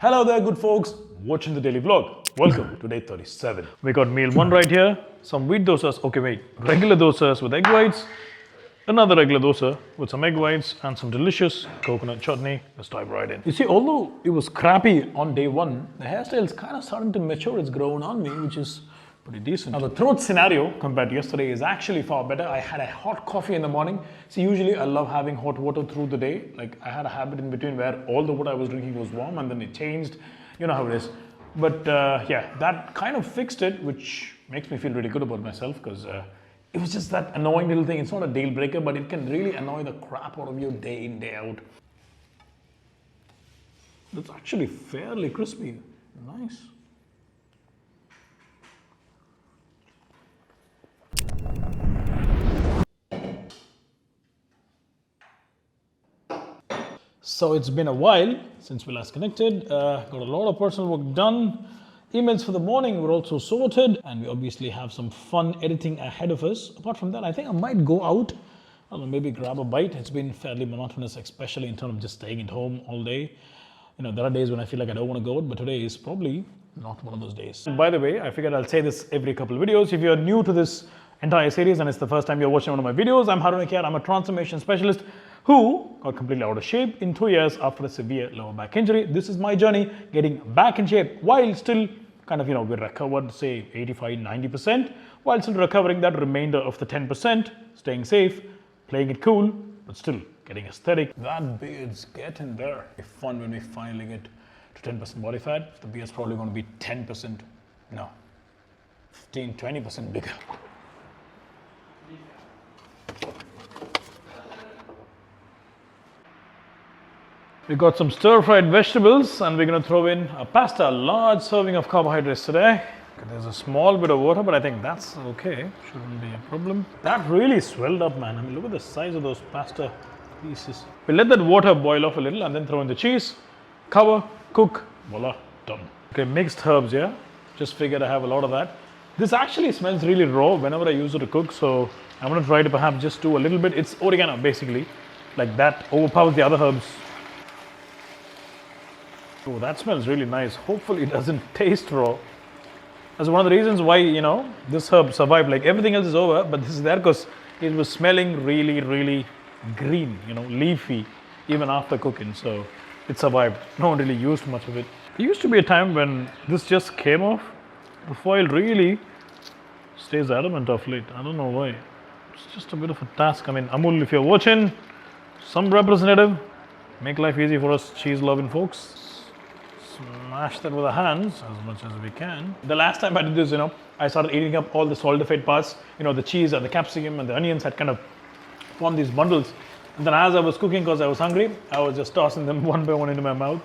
Hello there, good folks, watching the daily vlog. Welcome to day 37. We got meal 1 right here, some wheat dosas, okay wait, regular dosas with egg whites, another regular dosa with some egg whites and some delicious coconut chutney. Let's dive right in. You see, although it was crappy on day 1, the hairstyle's kind of starting to mature. It's grown on me, which is pretty decent. Now the throat scenario compared to yesterday is actually far better. I had a hot coffee in the morning. See, usually I love having hot water through the day. Like I had a habit in between where all the water I was drinking was warm and then it changed. You know how it is. But yeah, that kind of fixed it, which makes me feel really good about myself because it was just that annoying little thing. It's not a deal breaker, but it can really annoy the crap out of you day in, day out. That's actually fairly crispy. Nice. So it's been a while since we last connected. Got a lot of personal work done. Emails for the morning were also sorted, and we obviously have some fun editing ahead of us. Apart from that, I think I might go out. I don't know, maybe grab a bite. It's been fairly monotonous, especially in terms of just staying at home all day. You know, there are days when I feel like I don't want to go out, but today is probably not one of those days. And by the way, I figured I'll say this every couple of videos. If you're new to this entire series and it's the first time you're watching one of my videos, I'm Haroon. I'm a transformation specialist who got completely out of shape in 2 years after a severe lower back injury. This is my journey getting back in shape while still kind of, you know, we recovered say 85, 90%, while still recovering that remainder of the 10%, staying safe, playing it cool, but still getting aesthetic. That beard's getting there. It's fun when we finally get to 10% body fat. The beard's probably going to be 10%, no, 15, 20% bigger. We got some stir-fried vegetables and we're going to throw in a pasta, large serving of carbohydrates today. There's a small bit of water, but I think that's okay. Shouldn't be a problem. That really swelled up, man. I mean, look at the size of those pasta pieces. We'll let that water boil off a little and then throw in the cheese, cover, cook, voila, done. Okay, mixed herbs, yeah? Just figured I have a lot of that. This actually smells really raw whenever I use it to cook, so I'm going to try to perhaps just do a little bit. It's oregano, basically. Like that overpowers the other herbs. Oh, that smells really nice. Hopefully it doesn't taste raw. That's one of the reasons why, you know, this herb survived. Like everything else is over, but this is there because it was smelling really, really green, you know, leafy, even after cooking. So it survived. No one really used much of it. There used to be a time when this just came off. The foil really stays adamant of late. I don't know why. It's just a bit of a task. I mean, Amul, if you're watching, some representative, make life easy for us cheese-loving folks. Smash that with our hands as much as we can. The last time I did this, you know, I started eating up all the solidified parts. You know, the cheese and the capsicum and the onions had kind of formed these bundles. And then as I was cooking, because I was hungry, I was just tossing them one by one into my mouth.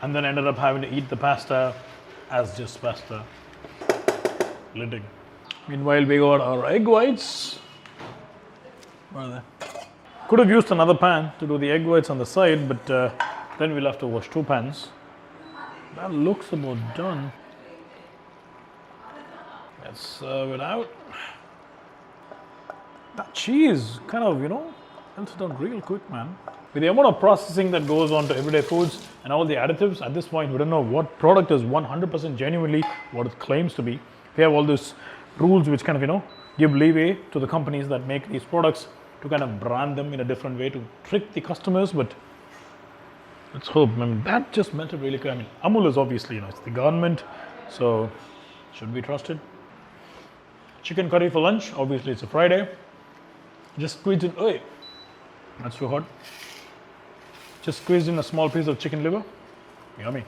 And then ended up having to eat the pasta as just pasta. Lidding. Meanwhile, we got our egg whites. Where are they? Could have used another pan to do the egg whites on the side, but then we'll have to wash 2 pans. That looks about done. Let's serve it out. That cheese kind of, you know, melts down real quick, man. With the amount of processing that goes on to everyday foods and all the additives, at this point, we don't know what product is 100% genuinely what it claims to be. We have all these rules which kind of, you know, give leeway to the companies that make these products to kind of brand them in a different way to trick the customers, but let's hope. I mean, that just melted really quick. I mean, Amul is obviously, you know, it's the government, so should be trusted. Chicken curry for lunch. Obviously, it's a Friday. Just squeezed in. Oh, that's too hot. Just squeezed in a small piece of chicken liver. Yummy.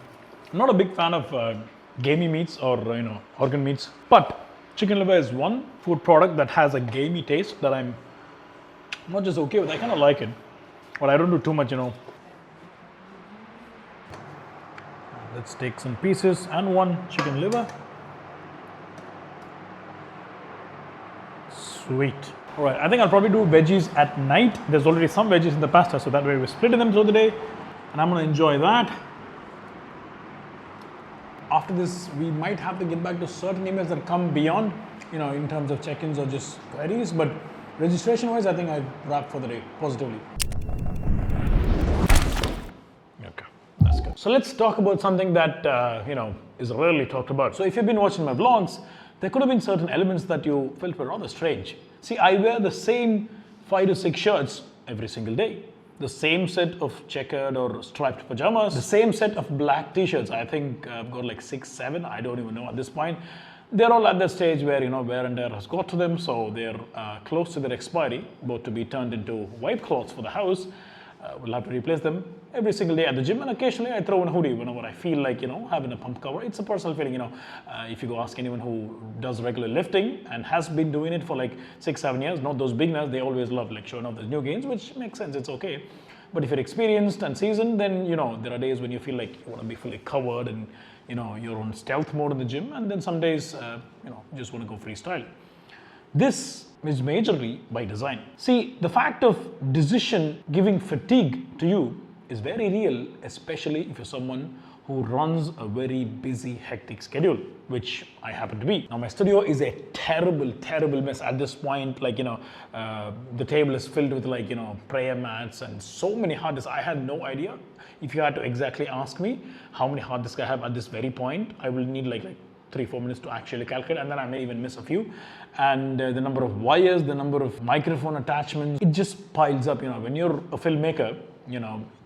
I'm not a big fan of gamey meats or, you know, organ meats, but chicken liver is one food product that has a gamey taste that I'm not just okay with. I kind of like it, but I don't do too much, you know. Let's take some pieces and one chicken liver. Sweet. All right, I think I'll probably do veggies at night. There's already some veggies in the pasta, so that way we're splitting them through the day, and I'm gonna enjoy that. After this, we might have to get back to certain emails that come beyond, you know, in terms of check-ins or just queries, but registration-wise, I think I've wrapped for the day positively. Okay, that's good. So let's talk about something that, is rarely talked about. So if you've been watching my vlogs, there could have been certain elements that you felt were rather strange. See, I wear the same 5 to 6 shirts every single day. The same set of checkered or striped pajamas, the same set of black t-shirts. I think I've got like 6, 7, I don't even know at this point. They're all at that stage where, wear and tear has got to them, so they're close to their expiry, about to be turned into white cloths for the house. We'll have to replace them every single day at the gym, and occasionally I throw in a hoodie whenever I feel like, having a pump cover. It's a personal feeling, if you go ask anyone who does regular lifting and has been doing it for like 6, 7 years, not those beginners, they always love like showing off the new gains, which makes sense, it's okay. But if you're experienced and seasoned, then, there are days when you feel like you want to be fully covered and, you're on stealth mode in the gym, and then some days, you just want to go freestyle. This is majorly by design. See, the fact of decision giving fatigue to you is very real, especially if you're someone who runs a very busy, hectic schedule, which I happen to be. Now, my studio is a terrible, terrible mess at this point. Like, the table is filled with like, prayer mats and so many hard disks. I had no idea. If you had to exactly ask me how many hard disks I have at this very point, I will need like 3-4 minutes to actually calculate, and then I may even miss a few. And the number of wires, the number of microphone attachments, it just piles up. When you're a filmmaker,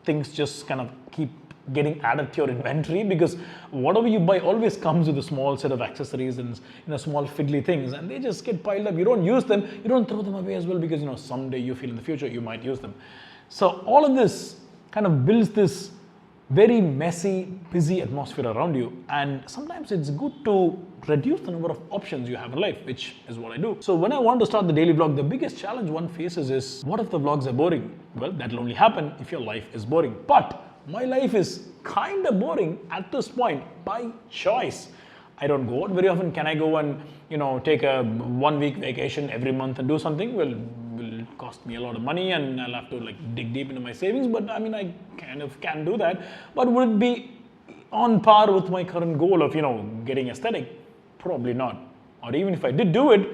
things just kind of keep getting added to your inventory, because whatever you buy always comes with a small set of accessories and small fiddly things, and they just get piled up. You don't use them, you don't throw them away as well, because someday you feel in the future you might use them. So all of this kind of builds this very messy, busy atmosphere around you, and sometimes it's good to reduce the number of options you have in life, which is what I do. So when I want to start the daily vlog, the biggest challenge one faces is, what if the vlogs are boring? Well, that'll only happen if your life is boring. But my life is kind of boring at this point by choice. I don't go out very often. Can I go and take a 1-week vacation every month and do something? Well, will cost me a lot of money, and I'll have to like dig deep into my savings. But I mean, I kind of can do that. But would it be on par with my current goal of getting aesthetic? Probably not. Or even if I did do it,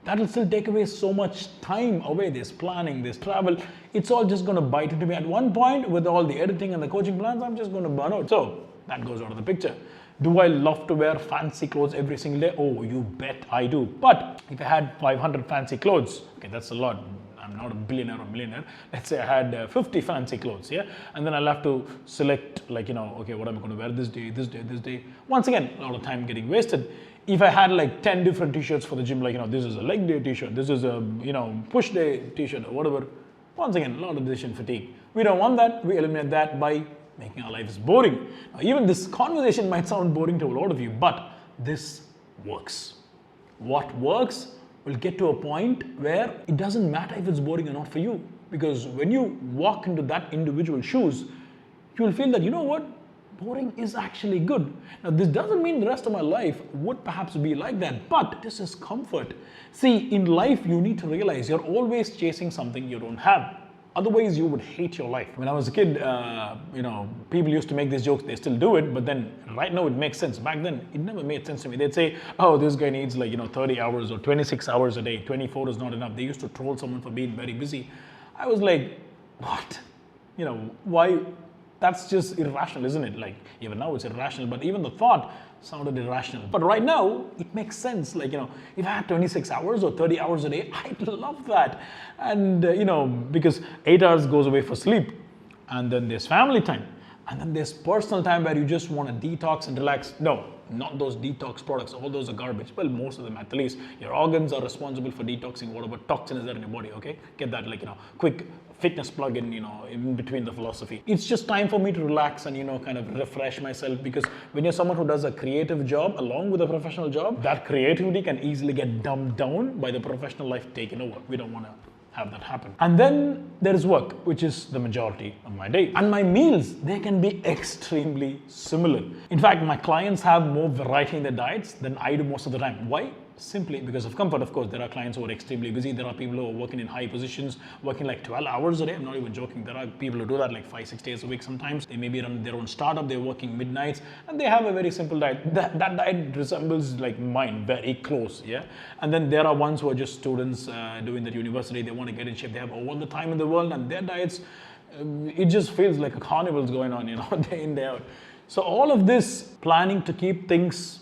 that'll still take away so much time away. There's planning, there's travel. It's all just going to bite into me. At one point, with all the editing and the coaching plans, I'm just going to burn out. So that goes out of the picture. Do I love to wear fancy clothes every single day? Oh, you bet I do. But if I had 500 fancy clothes, okay, that's a lot. I'm not a billionaire or millionaire. Let's say I had 50 fancy clothes, yeah? And then I'll have to select like, okay, what am I going to wear this day, this day, this day? Once again, a lot of time getting wasted. If I had like 10 different t-shirts for the gym, like, this is a leg day t-shirt, this is a, push day t-shirt or whatever. Once again, a lot of decision fatigue. We don't want that. We eliminate that by making our lives boring. Now, even this conversation might sound boring to a lot of you, but this works. What works will get to a point where it doesn't matter if it's boring or not for you. Because when you walk into that individual's shoes, you will feel that, what? Boring is actually good. Now, this doesn't mean the rest of my life would perhaps be like that, but this is comfort. See, in life, you need to realize you're always chasing something you don't have. Otherwise, you would hate your life. When I was a kid, people used to make these jokes. They still do it, but then right now it makes sense. Back then, it never made sense to me. They'd say, oh, this guy needs like, 30 hours or 26 hours a day. 24 is not enough. They used to troll someone for being very busy. I was like, what? Why? That's just irrational, isn't it? Like, even now it's irrational, but even the thought sounded irrational. But right now, it makes sense. Like, if I had 26 hours or 30 hours a day, I'd love that. And, because 8 hours goes away for sleep. And then there's family time. And then there's personal time where you just want to detox and relax. No, not those detox products. All those are garbage. Well, most of them at least. Your organs are responsible for detoxing whatever toxin is there in your body, okay? Get that, like, quick fitness plug-in, in between the philosophy. It's just time for me to relax and, kind of refresh myself, because when you're someone who does a creative job along with a professional job, that creativity can easily get dumbed down by the professional life taking over. We don't want to have that happen. And then there is work, which is the majority of my day. And my meals, they can be extremely similar. In fact, my clients have more variety in their diets than I do most of the time. Why? Simply because of comfort. Of course, there are clients who are extremely busy. There are people who are working in high positions, working like 12 hours a day. I'm not even joking. There are people who do that like 5-6 days a week sometimes. They may be running their own startup. They're working midnights, and they have a very simple diet. That diet resembles like mine, very close, yeah? And then there are ones who are just students doing that university. They want to get in shape. They have all the time in the world, and their diets It just feels like a carnival's going on, day in, day out. So all of this planning to keep things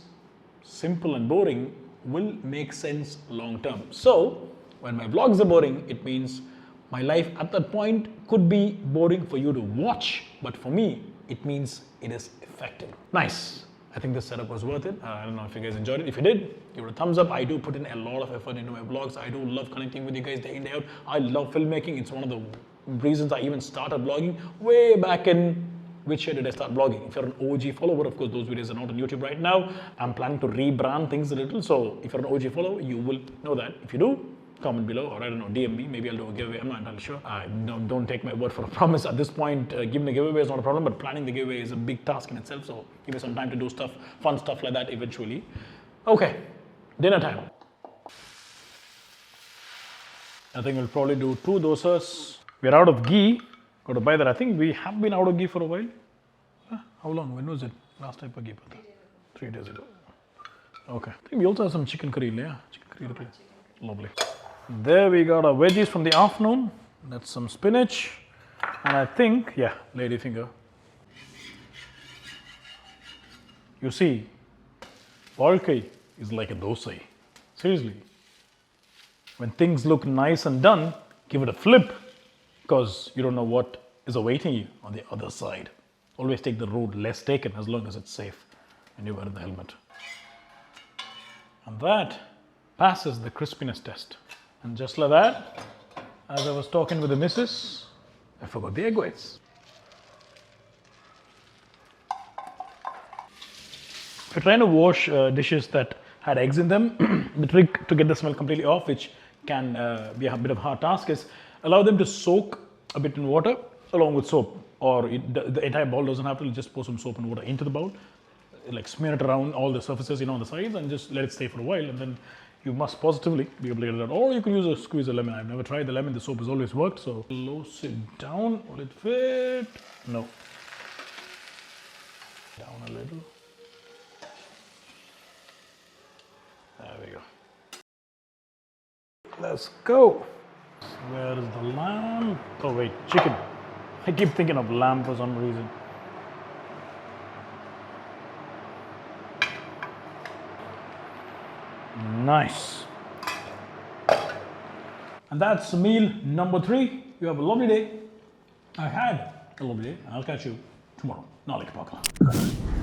simple and boring will make sense long term. So when my vlogs are boring, it means my life at that point could be boring for you to watch, but for me, it means it is effective. Nice. I think this setup was worth it. I don't know if you guys enjoyed it. If you did, give it a thumbs up. I do put in a lot of effort into my vlogs. I do love connecting with you guys day in, day out. I love filmmaking. It's one of the reasons I even started vlogging way back in, which year did I start vlogging? If you're an OG follower, of course, those videos are not on YouTube right now. I'm planning to rebrand things a little. So if you're an OG follower, you will know that. If you do, comment below, or I don't know, DM me. Maybe I'll do a giveaway. I'm not entirely sure. Don't take my word for a promise at this point. Giving the giveaway is not a problem, but planning the giveaway is a big task in itself. So give me some time to do stuff, fun stuff like that eventually. Okay, dinner time. I think we'll probably do 2 dosas. We're out of ghee. Got to buy that. I think we have been out of ghee for a while. How long? When was it? Last time for ghee? 3 days ago. Okay. I think we also have some chicken curry. Yeah, chicken curry. Lovely. There we got our veggies from the afternoon. That's some spinach. And I think, yeah, ladyfinger. You see, வாழ்க்கை is like a dosai. Seriously. When things look nice and done, give it a flip, because you don't know what is awaiting you on the other side. Always take the road less taken as long as it's safe and you're wearing the helmet. And that passes the crispiness test. And just like that, as I was talking with the missus, I forgot the egg whites. If you're trying to wash dishes that had eggs in them, the trick to get the smell completely off, which can be a bit of a hard task, is allow them to soak a bit in water along with soap. Or the entire bowl doesn't have to, just pour some soap and water into the bowl. Like smear it around all the surfaces, on the sides, and just let it stay for a while, and then you must positively be able to get it out. Or you can use a squeeze of lemon. I've never tried the lemon. The soap has always worked. So close it down. Will it fit? No. Down a little. There we go. Let's go. Where is the lamb? Oh wait, chicken. I keep thinking of lamb for some reason. Nice. And that's meal number 3. You have a lovely day. I had a lovely day. I'll catch you tomorrow. Nalik Pakla.